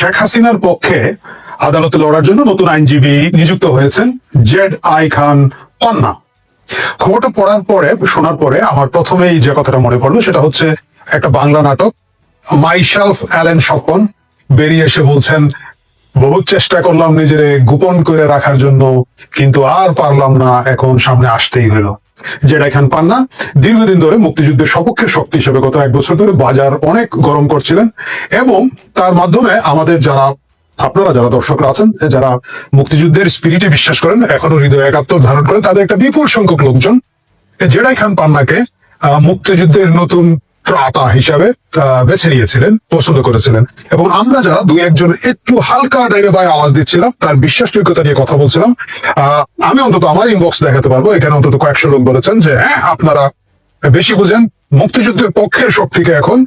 শেখ হাসিনার পক্ষে আদালতে লড়ার জন্য নতুন আইনজীবী নিযুক্ত হয়েছেন জেড আই খান পান্না। খবরটা পড়ার পরে শোনার পরে আমার প্রথমেই যে কথাটা মনে পড়লো সেটা হচ্ছে একটা বাংলা নাটক মাইসেলফ অ্যালেন স্বপন বেরিয়ে এসে বলছেন, বহুত চেষ্টা করলাম নিজেরে গোপন করে রাখার জন্য, কিন্তু আর পারলাম না, এখন সামনে আসতেই হলো। জেড আই খান পান্না দীর্ঘদিন ধরে মুক্তিযুদ্ধের সপক্ষের শক্তি হিসেবে গত 1 বছর ধরে বাজার অনেক গরম করছিলেন এবং তার মাধ্যমে আমাদের আপনারা যারা দর্শকরা আছেন, যারা মুক্তিযুদ্ধের স্পিরিটে বিশ্বাস করেন, এখনো হৃদয়ে একাত্তর ধারণ করেন, তাদের একটা বিপুল সংখ্যক লোকজন জেড আই খান পান্নাকে মুক্তিযুদ্ধের নতুন ত্রাতা হিসাবে বেছে নিয়েছিলেন, পছন্দ করেছিলেন। এবং আমরা যারা 2-1 জন একটু হালকা ডাইনে বাই আওয়াজ দিচ্ছিলাম, তার বিশ্বাসযোগ্যতা নিয়ে কথা বলছিলাম, আমি অন্তত আমার ইনবক্স দেখাতে পারবো, এখানে অন্তত কয়েকশো লোক বলেছেন যে হ্যাঁ, আপনারা বেশি বুঝেন, মুক্তিযুদ্ধের পক্ষের শক্তিকে এখন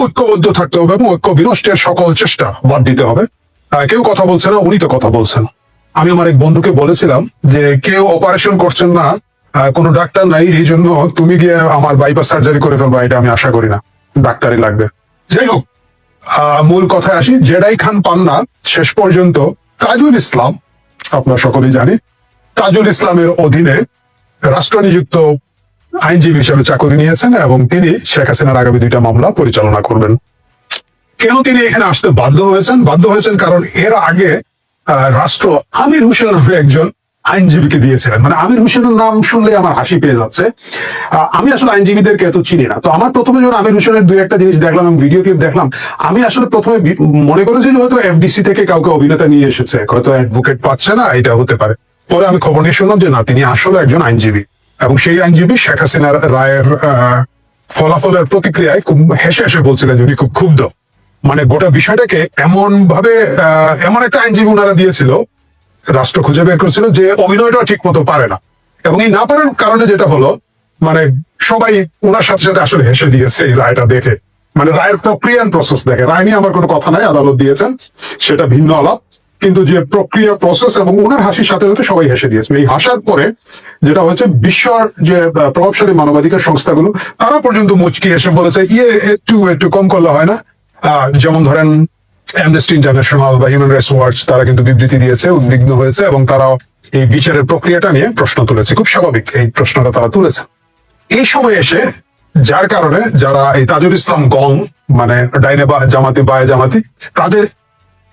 ঐক্যবদ্ধ থাকতে হবে এবং ঐক্য বিনষ্টের সকল চেষ্টা বাদ দিতে হবে। কেউ কথা বলছে না, উনি তো কথা বলছেন। আমি আমার এক বন্ধুকে বলেছিলাম যে কেউ অপারেশন করছেন না, কোনো ডাক্তার নাই, এই জন্য তুমি গিয়ে আমার বাইপাস সার্জারি করে ফেলবা, এটা আমি আশা করি না, ডাক্তারই লাগবে। যাই হোক, মূল কথায় আসি। জেড আই খান পান্না শেষ পর্যন্ত তাজুল ইসলাম, আপনারা সকলেই জানি, তাজুল ইসলামের অধীনে রাষ্ট্র নিযুক্ত আইনজীবী হিসেবে চাকরি নিয়েছেন এবং তিনি শেখ হাসিনার আগামী 2টা মামলা পরিচালনা করবেন। কেন তিনি এখানে আসতে বাধ্য হয়েছেন কারণ এর আগে রাষ্ট্র আমির হোসেন নামে একজন আইনজীবীকে দিয়েছিলেন। মানে আমির হোসেনের নাম শুনলে আমার হাসি পেয়ে যাচ্ছে। আমি আসলে আইনজীবীদেরকে এত চিনি না, তো আমার প্রথমে যখন আমির হোসেনের 2-1টা জিনিস দেখলাম এবং ভিডিও ক্লিপ দেখলাম, আমি আসলে প্রথমে মনে করেছি যে হয়তো এফডিসি থেকে কাউকে অভিনেতা নিয়ে এসেছে, হয়তো অ্যাডভোকেট পাচ্ছে না, এটা হতে পারে। পরে আমি খবর নিয়ে শুনলাম যে না, তিনি আসলে একজন আইনজীবী এবং সেই আইনজীবী শেখ হাসিনার রায়ের ফলাফলের প্রতিক্রিয়ায় খুব হেসে হেসে বলছিলেন যে উনি খুব ক্ষুব্ধ। মানে গোটা বিষয়টাকে এমন একটা আইনজীবী ওনারা দিয়েছিল, রাষ্ট্র খুঁজে বের করছিল যে অভিনয়টা ঠিক মতো পারে না, এবং এই না পারার কারণে যেটা হলো, মানে সবাই ওনার সাথে সাথে আসলে হেসে দিয়েছে এই রায়টা দেখে। মানে রায়ের প্রক্রিয়া প্রসেস দেখে, রায় নিয়ে আমার কোনো কথা নাই, আদালত দিয়েছেন সেটা ভিন্ন আলাপ, কিন্তু যে প্রক্রিয়া প্রসেস এবং ওনার হাসির সাথে সাথে সবাই হেসে দিয়েছে। এই হাসার পরে যেটা হচ্ছে, বিশ্বর যে প্রভাবশালী মানবাধিকার সংস্থাগুলো তারা পর্যন্ত মুচকি এসে বলেছে একটু কম করলে হয় না। যেমন ধরেন অ্যামনেস্টি ইন্টারন্যাশনাল বা হিউম্যান রাইটস ওয়াচ, তারা কিন্তু বিবৃতি দিয়েছে, উদ্বিগ্ন হয়েছে এবং তারা এই বিচারের প্রক্রিয়াটা নিয়ে প্রশ্ন তুলেছে। খুব স্বাভাবিক এই প্রশ্নটা তারা তুলেছে। এই সময় এসে যার কারণে যারা এই তাজুল ইসলাম গং, মানে ডাইনে বা জামাতি বায়ে জামাতি, তাদের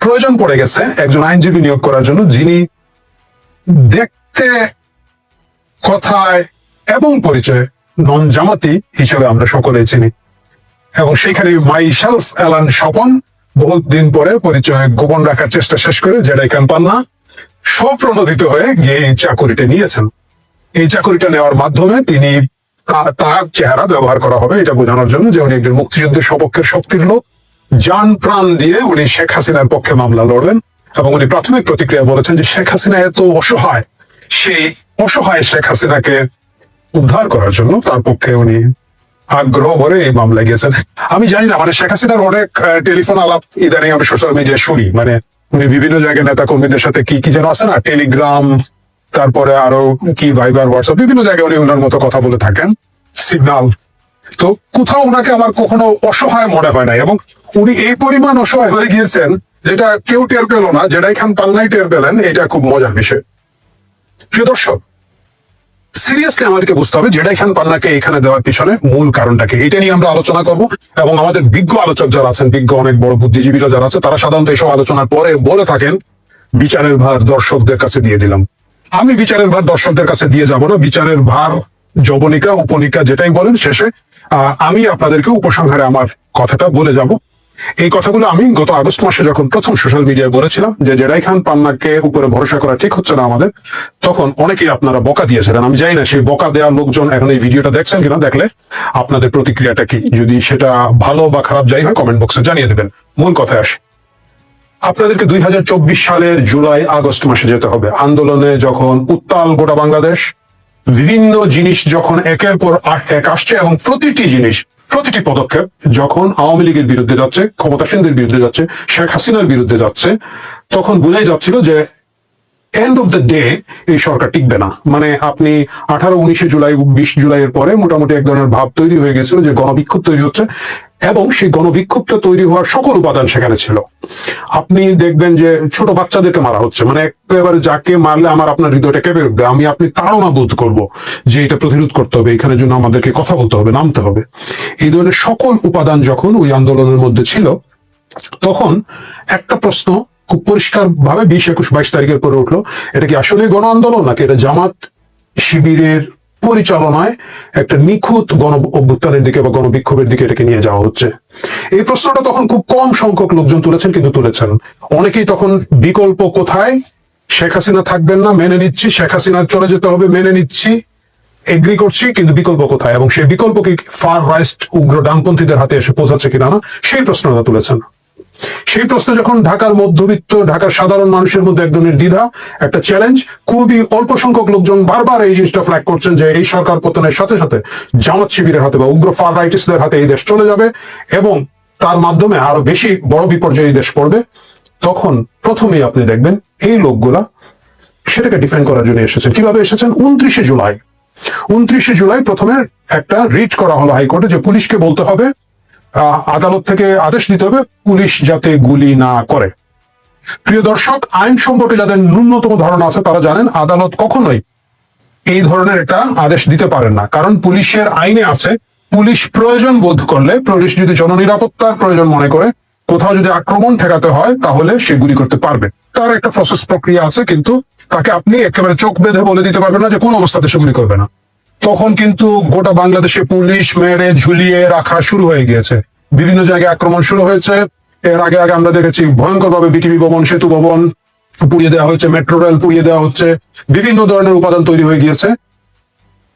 প্রয়োজন পড়ে গেছে একজন আইনজীবী নিয়োগ করার জন্য, যিনি দেখতে, কথায় এবং পরিচয় নন জামাতি হিসেবে আমরা সকলেই চিনি। এবং সেইখানে মাইসেলফ অ্যালেন স্বপন বহুত দিন পরে পরিচয় গোপন রাখার চেষ্টা শেষ করে জেড আই খান পান্না স্বপ্রণোদিত হয়ে গিয়ে এই চাকুরিটা নিয়েছেন। এই চাকুরিটা নেওয়ার মাধ্যমে তিনি তার চেহারা ব্যবহার করা হবে এটা বোঝানোর জন্য যে উনি একজন মুক্তিযুদ্ধের সপক্ষের শক্তির লোক, জান প্রাণ দিয়ে উনি শেখ হাসিনার পক্ষে মামলা লড়বেন। এবং উনি প্রাথমিক প্রতিক্রিয়া বলেছেন যে শেখ হাসিনা এত অসহায়, সেই অসহায় শেখ হাসিনাকে উদ্ধার করার জন্য তার পক্ষে উনি আগ্রহ ভরে এই মামলায় গেছেন। আমি জানি না, মানে শেখ হাসিনার অনেক টেলিফোন আলাপ ইদানিং আমি সোশ্যাল মিডিয়ায় শুনি, মানে উনি বিভিন্ন জায়গায় নেতা কর্মীদের সাথে কি যেন আছে না, টেলিগ্রাম, তারপরে আরো কি ভাইবার, হোয়াটসঅ্যাপ, বিভিন্ন জায়গায় উনি ওনার মতো কথা বলে থাকেন, সিগন্যাল। তো কোথাও ওনাকে আমার কখনো অসহায় মনে হয় না, এবং উনি এই পরিমাণ অসহায় হয়ে গিয়েছেন যেটা কেউ টের পেল না, জেড আই খান পান্নাই টের পেলেন। এটা খুব মজার বিষয়। প্রিয় দর্শক, সিরিয়াসলি আমাদেরকে বুঝতে হবে জেড আই খান পান্নাকে এখানে দেওয়ার পিছনে মূল কারণটাকে, এটা নিয়ে আমরা আলোচনা করব। এবং আমাদের বিজ্ঞ আলোচক যারা আছেন, বিজ্ঞ অনেক বড় বুদ্ধিজীবীরা যারা আছে, তারা সাধারণত এইসব আলোচনার পরে বলে থাকেন বিচারের ভার দর্শকদের কাছে দিয়ে দিলাম। আমি বিচারের ভার দর্শকদের কাছে দিয়ে যাব না। বিচারের ভার যবনিকা উপনিকা যেটাই বলেন, শেষে আমি আপনাদেরকে উপসংহারে আমার কথাটা বলে যাব। এই কথাগুলো আমি গত আগস্ট মাসে যখন প্রথম সোশ্যাল মিডিয়ায় বলেছিলাম যে জেড আই খান পান্নাকে উপরে ভরসা করা ঠিক হচ্ছে না আমাদের, তখন অনেকেই আপনারা বকা দিয়েছিলেন। আমি জানি না সেই বকা দেওয়ার লোকজন এখন এই ভিডিওটা দেখছেন কিনা, দেখলে আপনাদের প্রতিক্রিয়াটা কি, যদি সেটা ভালো বা খারাপ যাই হয় কমেন্ট বক্সে জানিয়ে দেবেন। মূল কথায় আসে, আপনাদেরকে 2024 সালের জুলাই আগস্ট মাসে যেতে হবে। আন্দোলনে যখন উত্তাল গোটা বাংলাদেশ, বিভিন্ন জিনিস যখন একের পর এক আসছে এবং প্রতিটি পদক্ষেপ যখন আওয়ামী লীগের বিরুদ্ধে যাচ্ছে, ক্ষমতাসীনদের বিরুদ্ধে যাচ্ছে, শেখ হাসিনার বিরুদ্ধে যাচ্ছে, তখন বোঝাই যাচ্ছিল যে এন্ড অফ দ্য ডে এই সরকার টিকবে না। মানে আপনি 18-19 জুলাই 20 জুলাইয়ের পরে মোটামুটি এক ধরনের ভাব তৈরি হয়ে গেছিল যে গণবিক্ষোভ তৈরি হচ্ছে, এবং সেই গণবিক্ষোভটা তৈরি হওয়ার সকল উপাদান সেখানে ছিল। আপনি দেখবেন যে ছোট বাচ্চাদেরকে মারা হচ্ছে, মানে একেবারে যাকে মারলে আমার আপনার হৃদয়টা কেঁপে উঠবে, আপনি তাড়না বোধ করবো যে এটা প্রতিরোধ করতে হবে, এখানের জন্য আমাদেরকে কথা বলতে হবে, নামতে হবে। এই ধরনের সকল উপাদান যখন ওই আন্দোলনের মধ্যে ছিল, তখন একটা প্রশ্ন খুব পরিষ্কার ভাবে 20, 21, 22 তারিখের পরে উঠলো, এটা কি আসলে গণ আন্দোলন নাকি এটা জামাত শিবিরের পরিচালনায় একটা নিখুঁত গণ অভ্যুত্থানের দিকে বা গণবিক্ষোভের দিকে এটাকে নিয়ে যাওয়া হচ্ছে। এই প্রশ্নটা তখন খুব কম সংখ্যক লোকজন তুলেছেন, কিন্তু তুলেছেন। অনেকেই তখন বিকল্প কোথায়, শেখ হাসিনা থাকবেন না মেনে নিচ্ছি, শেখ হাসিনা চলে যেতে হবে মেনে নিচ্ছি, এগ্রি করছি, কিন্তু বিকল্প কোথায়, এবং সেই বিকল্প কি ফার রাইট উগ্র ডানপন্থীদের হাতে এসে পৌঁছাচ্ছে কিনা না, সেই প্রশ্নটা তুলেছেন। সেই প্রশ্ন যখন ঢাকার মধ্যবিত্ত, ঢাকার সাধারণ মানুষের মধ্যে এক ধরনের দ্বিধা, একটা চ্যালেঞ্জ, খুবই অল্প সংখ্যক লোকজন বারবার এই জিনিসটা ফ্ল্যাগ করছেন যে এই সরকার পতনের সাথে সাথে জামাত শিবিরের হাতে বা উগ্র ফার রাইটিস্টদের হাতে এই দেশ চলে যাবে এবং তার মাধ্যমে আরো বেশি বড় বিপর্যয় এই দেশ পড়বে। তখন প্রথমেই আপনি দেখবেন এই লোকগুলা সেটাকে ডিফেন্ড করার জন্য এসেছেন। কিভাবে এসেছেন? 29শে জুলাই প্রথমে একটা রিট করা হলো হাইকোর্টে যে পুলিশকে বলতে হবে, আদালত থেকে আদেশ দিতে হবে পুলিশ যাতে গুলি না করে। প্রিয় দর্শক, আইন সম্পর্কে যাদের ন্যূনতম ধারণা আছে তারা জানেন আদালত কখনোই এই ধরনের একটা আদেশ দিতে পারেন না, কারণ পুলিশের আইনে আছে পুলিশ প্রয়োজন বোধ করলে, পুলিশ যদি জননিরাপত্তার প্রয়োজন মনে করে কোথাও যদি আক্রমণ ঠেকাতে হয় তাহলে সে গুলি করতে পারবে। তার একটা প্রসেস প্রক্রিয়া আছে, কিন্তু তাকে আপনি একেবারে চোখ বেঁধে বলে দিতে পারবেন না যে কোন অবস্থাতে সে গুলি করবে না। তখন কিন্তু গোটা বাংলাদেশে পুলিশ মেরে ঝুলিয়ে রাখা শুরু হয়ে গিয়েছে, বিভিন্ন জায়গায় আক্রমণ শুরু হয়েছে। এর আগে আমরা দেখেছি ভয়ঙ্কর ভাবে বিটিভি ভবন, সেতু ভবন পুড়িয়ে দেওয়া হচ্ছে, মেট্রো রেল পুড়িয়ে দেওয়া হচ্ছে, বিভিন্ন ধরনের উপাদান তৈরি হয়ে গিয়েছে।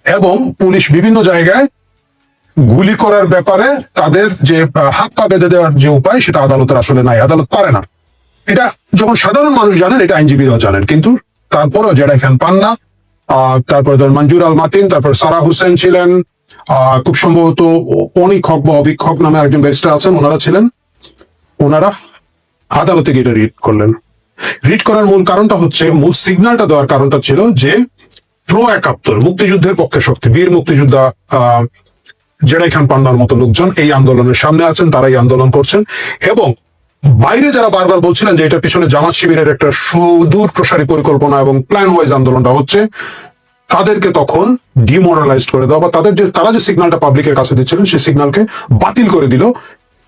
এবং পুলিশ বিভিন্ন জায়গায় গুলি করার ব্যাপারে তাদের যে হাত পা বেঁধে দেওয়ার যে উপায়, সেটা আদালতের আসলে নাই, আদালত পারে না। এটা যখন সাধারণ মানুষ জানেন, এটা আইনজীবীরাও জানেন, কিন্তু তারপরও জেডাই খান পান্না, তারপরে ধর মঞ্জুর আল মাতিন, তারপর সারা হোসেন ছিলেন, খুব সম্ভবত অনিক হক বা অভিক হক নামে একজন ব্যারিস্টার আছেন, ওনারা ছিলেন। ওনারা আদালতে গিয়ে রিট করলেন। রিট করার মূল কারণটা হচ্ছে, মূল সিগন্যালটা দেওয়ার কারণটা ছিল যে প্রো 71 মুক্তিযুদ্ধের পক্ষে শক্তি, বীর মুক্তিযোদ্ধা জেডাই খান পান্নার মতো লোকজন এই আন্দোলনের সামনে আছেন, তারাই আন্দোলন করছেন। এবং বাইরে যারা বারবার বলছিলেন যে এটার পিছনে জামাত শিবিরের একটা সুদূর প্রসারী পরিকল্পনা এবং প্ল্যান ওয়াইজ আন্দোলনটা হচ্ছে, তাদেরকে তখন ডিমোরালাইজ করে দেওয়া বা তারা যে সিগন্যালটা পাবলিকের কাছে দিচ্ছিলেন সেই সিগন্যালকে বাতিল করে দিল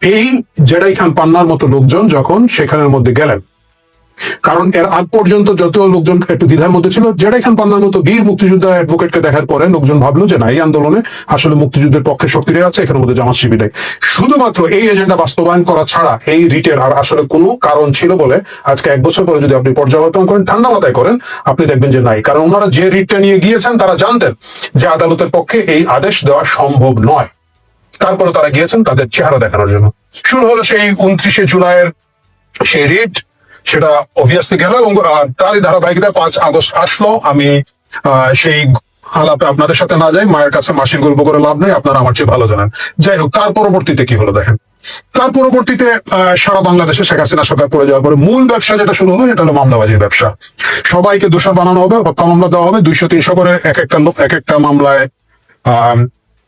এই জেডাই খান পান্নার মতো লোকজন যখন সেখানের মধ্যে গেলেন। কারণ এর আগ পর্যন্ত যত লোকজন একটু দ্বিধার মধ্যে ছিল, জেডাই খান পান্নার মতো বীর মুক্তিযোদ্ধা অ্যাডভোকেটকে দেখার পরে লোকজন ভাবলো যে না, এই আন্দোলনে আসলে মুক্তিযুদ্ধের পক্ষে শক্তিরা আছে, এখানের মধ্যে জামাত শিবির। শুধুমাত্র এই এজেন্ডা বাস্তবায়ন করা ছাড়া এই রিটের আর আসলে কোনো কারণ ছিল বলে আজকে 1 বছর পরে যদি আপনি পর্যালোচনা করেন, ঠান্ডা মাথায় করেন, আপনি দেখবেন যে নাই। কারণ ওনারা যে রিটটা নিয়ে গিয়েছেন তারা জানতেন যে আদালতের পক্ষে এই আদেশ দেওয়া সম্ভব নয়, তারপরে তারা গিয়েছেন তাদের চেহারা দেখানোর জন্য। শুরু হলো সেই 29শে জুলাইয়ের সেই রিট, সেটা অবভিয়াসলি গেল এবং তারই ধারাবাহিকতা 5 আগস্ট আসলো। আমি সেই আলাপে আপনাদের সাথে না যাই, মায়ের কাছে মাসির গল্প করে লাভ নেই, আপনারা আমার চেয়ে ভালো জানেন। যাই হোক, তার পরবর্তীতে কি হলো দেখেন। তার পরবর্তীতে সারা বাংলাদেশে শেখ হাসিনা সরকার পড়ে যাওয়ার পরে মূল ব্যবসা যেটা শুরু হলো, এটা হলো মামলাবাজির ব্যবসা। সবাইকে দোষর বানানো হবে, হত্যা মামলা দেওয়া হবে, 200-300 করে এক একটা লোক এক একটা মামলায়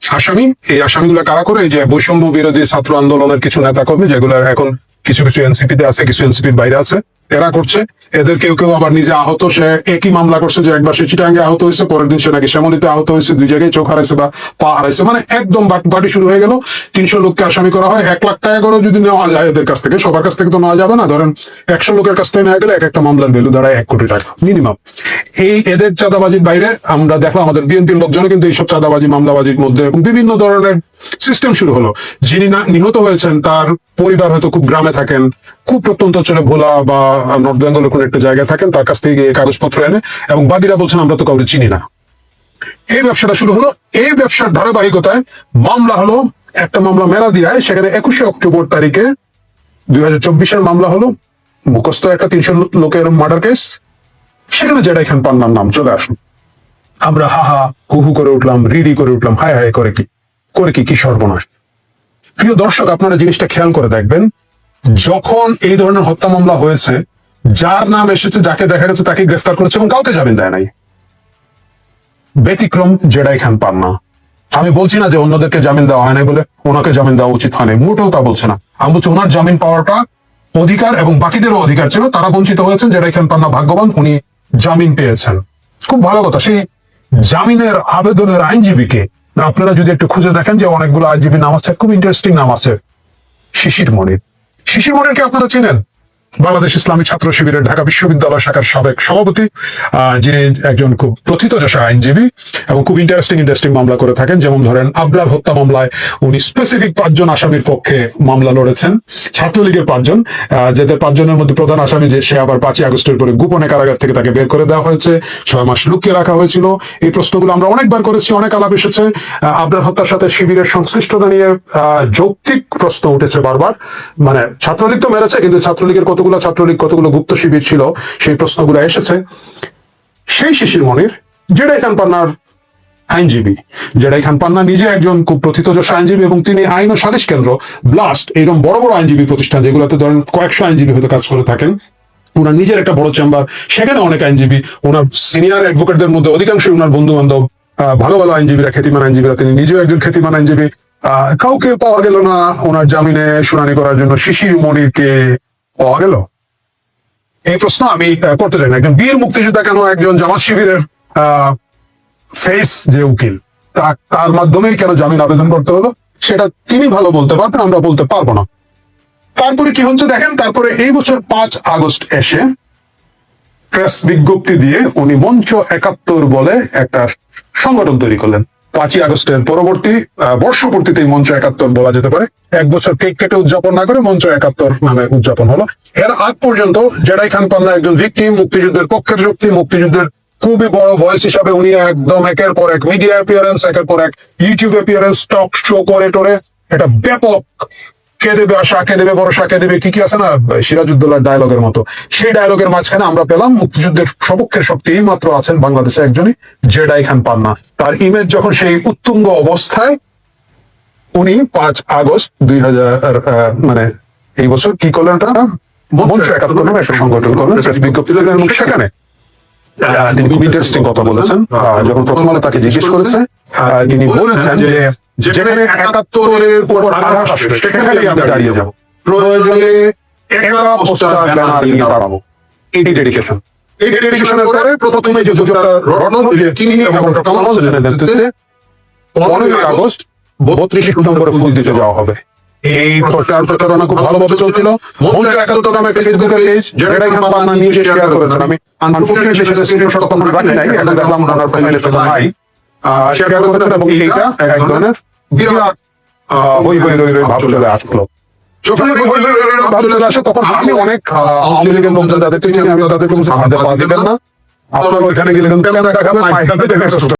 আসামি। এই আসামিগুলো কারা করে? এই যে বৈষম্য বিরোধী ছাত্র আন্দোলনের কিছু নেতা কর্মী, যেগুলো এখন কিছু কিছু এনসিপিতে আছে, কিছু এনসিপির বাইরে আছে, এরা করছে। এদের কেউ কেউ আবার নিজে আহত, সে একই মামলা করছে যে একবার সে চিটাঙ্গে আহত হয়েছে, পরের দিন সে নাকি শ্যামলীতে আহত হয়েছে, 2 জায়গায় চোখ হারাইছে বা পা হারাইছে, মানে একদম বাটি শুরু হয়ে গেল। 300 লোককে আসামি করা হয়, 1 লাখ টাকা করে যদি নেওয়া যায় এদের কাছ থেকে, সবার কাছ থেকে তো নেওয়া যাবে না, ধরেন 100 লোকের কাছ থেকে নেওয়া গেলে এক একটা মামলার ভ্যালু দাঁড়ায় 1 কোটি টাকা মিনিমাম। এই এদের চাঁদাবাজির বাইরে আমরা দেখলাম আমাদের বিএনপির লোকজনও কিন্তু এইসব চাঁদাবাজি মামলাবাজির মধ্যে বিভিন্ন ধরনের সিস্টেম শুরু হলো। যিনি নিহত হয়েছেন তার পরিবার হয়তো খুব গ্রামে থাকেন, খুব প্রত্যন্ত অঞ্চলে ভোলা বা নর্থ বেঙ্গলের কোন একটা জায়গায় থাকেন, তার কাছ থেকে কাগজপত্র এনে, এবং বাদীরা বলছেন আমরা তো কাউকে চিনি না। এই ব্যবসাটা শুরু হলো। এই ব্যবসার ধারাবাহিকতায় মামলা হলো, একটা মামলা মেলা দিয়ায়, সেখানে 21শে অক্টোবর তারিখে 2024-এর মামলা হলো, মুখস্থ একটা 300 লোকের মার্ডার কেস। সেখানে জেডাই খান পান্নার নাম চলে আসলো। আমরা হাহা হু করে উঠলাম, রিডি করে উঠলাম, হায় হায় করে কি সর্বনাশ। প্রিয় দর্শক, আপনারা জিনিসটা খেয়াল করে দেখবেন, যখন এই ধরনের হত্যা মামলা হয়েছে, যার নাম এসেছে, যাকে দেখা গেছে তাকে গ্রেফতার করেছে এবং কাউকে জামিন দেয় নাই। ব্যতিক্রম জেডাই খান পান্না। আমি বলছি না যে অন্যদেরকে জামিন দেওয়া হয় নাই বলে ওনাকে জামিন দেওয়া উচিত হয় নাই, মোটেও তা বলছে না। আমি বলছি ওনার জামিন পাওয়াটা অধিকার এবং বাকিদেরও অধিকার ছিল, তারা বঞ্চিত হয়েছেন। জেডাই খান পান্না ভাগ্যবান, উনি জামিন পেয়েছেন। খুব ভালো কথা। সেই জামিনের আবেদনের আইনজীবীকে আপনারা যদি একটু খুঁজে দেখেন, যে অনেকগুলো আইনজীবী নাম আছে, খুব ইন্টারেস্টিং নাম আছে। শিশির মনির। শিশির মনিরকে আপনারা চিনেন? বাংলাদেশ ইসলামী ছাত্র শিবিরের ঢাকা বিশ্ববিদ্যালয় শাখার সাবেক সভাপতি, যিনি একজন খুব প্রথিতযশা আইনজীবী এবং খুব ইন্টারেস্টিং মামলা করে থাকেন। যেমন ধরেন আবরার হত্যা মামলায় উনি স্পেসিফিক 5 জন আসামির পক্ষে মামলা লড়েছেন, ছাত্রলীগের 5 জন, যাদের 5 জনের মধ্যে প্রধান আসামি যে সে আবার 5ই আগস্টের পরে গোপনে কারাগার থেকে তাকে বের করে দেওয়া হয়েছে, 6 মাস লুকিয়ে রাখা হয়েছিল। এই প্রশ্নগুলো আমরা অনেকবার করেছি, অনেক আলাপ এসেছে। আবরার হত্যার সাথে শিবিরের সংশ্লিষ্টতা নিয়ে যৌক্তিক প্রশ্ন উঠেছে বারবার। মানে ছাত্রলীগ তো মেরেছে, কিন্তু ছাত্রলীগের কতগুলো ছাত্রলীগ, কতগুলো গুপ্ত শিবির ছিল, সেই প্রশ্নগুলো এসেছে। সেই শিশির মনির জেডাই খান পান্নার আইনজীবী। জেডাই খান পান্না নিজে একজন খুব প্রথিতযশা আইনজীবী এবং তিনি আইন ও সালিশ কেন্দ্র, ব্লাস্ট, এরকম বড় বড় আইনজীবী প্রতিষ্ঠান যেগুলোতে ধরেন কয়েকশো আইনজীবী হয়তো কাজ করে থাকেন, ওনার নিজের একটা বড় চেম্বার, সেখানে অনেক আইনজীবী, ওনার সিনিয়র অ্যাডভোকেটদের মধ্যে অধিকাংশই ওনার বন্ধু বান্ধব, ভালো ভালো আইনজীবীরা, খ্যাতিমান আইনজীবীরা। তিনি নিজেও একজন খ্যাতিমান আইনজীবী। কাউকে পাওয়া গেল না ওনার জামিনে শুনানি করার জন্য। শিশির মনিরকে পাওয়া গেল? এই প্রশ্ন আমি করতে চাই না। একজন বীর মুক্তিযোদ্ধা কেন একজন জামাত শিবিরের ফেস যে উকিল, তার মাধ্যমেই কেন জামিন আবেদন করতে হলো, সেটা তিনি ভালো বলতে পারতেন, আমরা বলতে পারবো না। তারপরে কি হচ্ছে দেখেন, তারপরে এই বছর 5 আগস্ট এসে প্রেস বিজ্ঞপ্তি দিয়ে উনি মঞ্চ 71 বলে একটা সংগঠন তৈরি করলেন। 5ই আগস্টের পরবর্তী বর্ষপূর্তিতে মঞ্চ 71 বলা যেতে পারে। 1 বছর কেক কেটে উদযাপন না করে মঞ্চ 71 নামে উদযাপন হলো। এর আগ পর্যন্ত জেডাই খান পান্না একজন ভিকটিম, মুক্তিযুদ্ধের পক্ষের শক্তি, মুক্তিযুদ্ধের খুবই বড় ভয়েস হিসাবে উনি একদম একের পর এক মিডিয়া অ্যাপিয়ারেন্স, একের পর এক ইউটিউব অ্যাপিয়ারেন্স, টক শো করে টোরে এটা ব্যাপক কে দেবে আশা, কে দেবে ভরসা, কে দেবে কি আছে না সিরাজউদ্দৌলার ডায়লগের মতো, সেই ডায়লগের মাঝখানে আমরা পেলাম মুক্তিযুদ্ধের সপক্ষের শক্তি এই মাত্র আছেন বাংলাদেশে একজনই, জেডাই খান পান্না। তার ইমেজ যখন সেই উত্তুঙ্গ অবস্থায়, উনি 5 আগস্ট 2000 মানে এই বছর কি করলেন, এটা মঞ্চ 71 নামে একটা সংগঠন করলেন, বিজ্ঞপ্তি দিলেন এবং সেখানে তিনি খুব ইন্টারেস্টিং কথা বলেছেন। যখন প্রথম আলো তাকে জিজ্ঞেস করেছে, তিনি বলেছেন যে যেখানে 71-এর উপর আঘাত আসবে সেখানেই আমি দাঁড়িয়ে যাব, প্রয়োজনে একা পোস্টার ব্যানার নিয়ে দাঁড়াবো। এই ডেডিকেশন। এই ডেডিকেশনের পরে প্রথমে যে যোজনা রটন তিনি এবং কামাল হোসেনের নেতৃত্বে 15 আগস্ট 32 নম্বরে ফুল দিতে যাওয়া হবে। এই প্রচারণা খুব ভালোভাবে চলছিল। মঞ্চ 71 নামে ফেসবুকের পেজ জেডাই খান পান্না নিজে শেয়ার করেছেন। আমি আনফরচুনেটলি সেটা স্ক্রিনশট তখন রাখি নাই, এখন দেখলাম ওনার ফাইলে সেটা নাই, শেয়ার করেছেন এবং এইটা এক ধরনের বিরাট হই হই রই রই ভাব চলে আসলো। যখন হই হই রই রই ভাব চলে আসে তখন আমি অনেক আওয়ামী লীগের লোকজন যাদেরকে চিনি, আমি তাদেরকে বলছি আমাদের পা দিবেন না, আপনারা ওইখানে গেলে কিন্তু দেখাবেন,